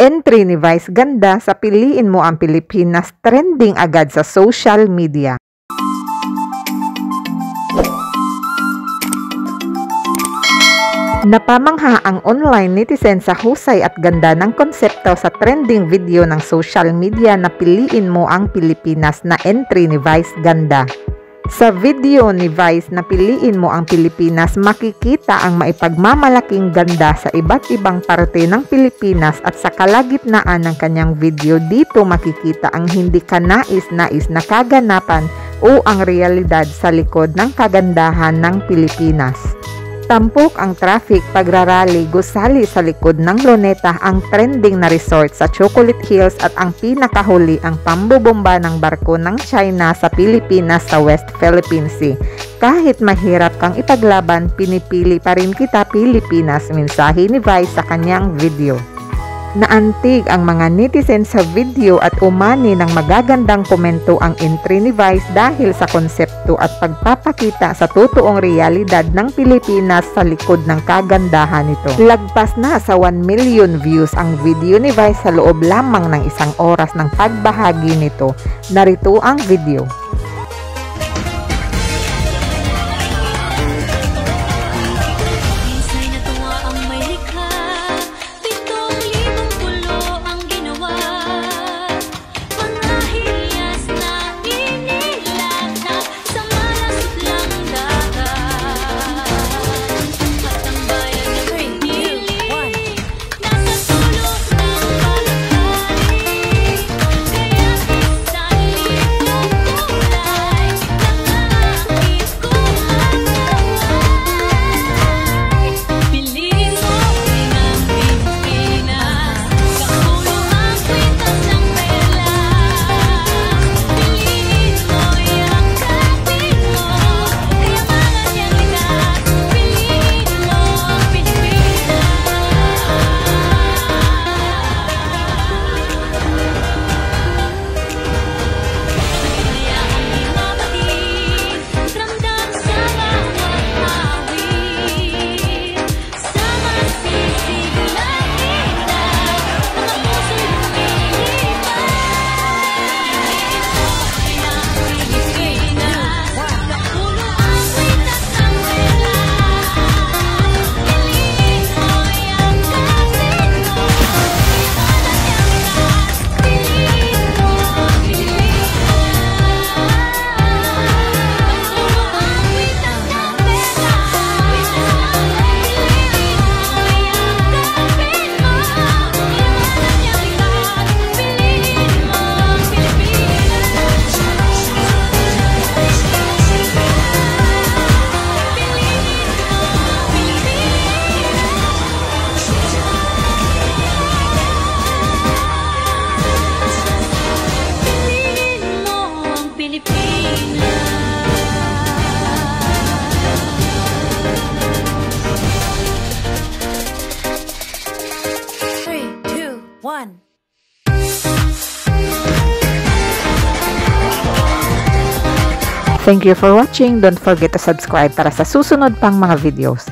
Entry ni Vice Ganda sa Piliin Mo ang Pilipinas trending agad sa social media. Napamangha ang online netizen sa husay at ganda ng konsepto sa trending video ng social media na Piliin Mo ang Pilipinas na entry ni Vice Ganda. Sa video ni Vice na Piliin Mo ang Pilipinas, makikita ang maipagmamalaking ganda sa iba't ibang parte ng Pilipinas at sa kalagitnaan ng kanyang video dito makikita ang hindi kanais-nais na kaganapan o ang realidad sa likod ng kagandahan ng Pilipinas. Tampok ang traffic pagrarally gusali sa likod ng Luneta ang trending na resort sa Chocolate Hills at ang pinakahuli ang pambobomba ng barko ng China sa Pilipinas sa West Philippine Sea. Kahit mahirap kang ipaglaban, pinipili pa rin kita Pilipinas, mensahe ni Vice sa kanyang video. Naantig ang mga netizen sa video at umani ng magagandang komento ang entry ni Vice dahil sa konsepto at pagpapakita sa totoong realidad ng Pilipinas sa likod ng kagandahan nito. Lagpas na sa 1 million views ang video ni Vice sa loob lamang ng 1 oras ng pagbahagi nito. Narito ang video. Thank you for watching. Don't forget to subscribe para sa susunod pang mga videos.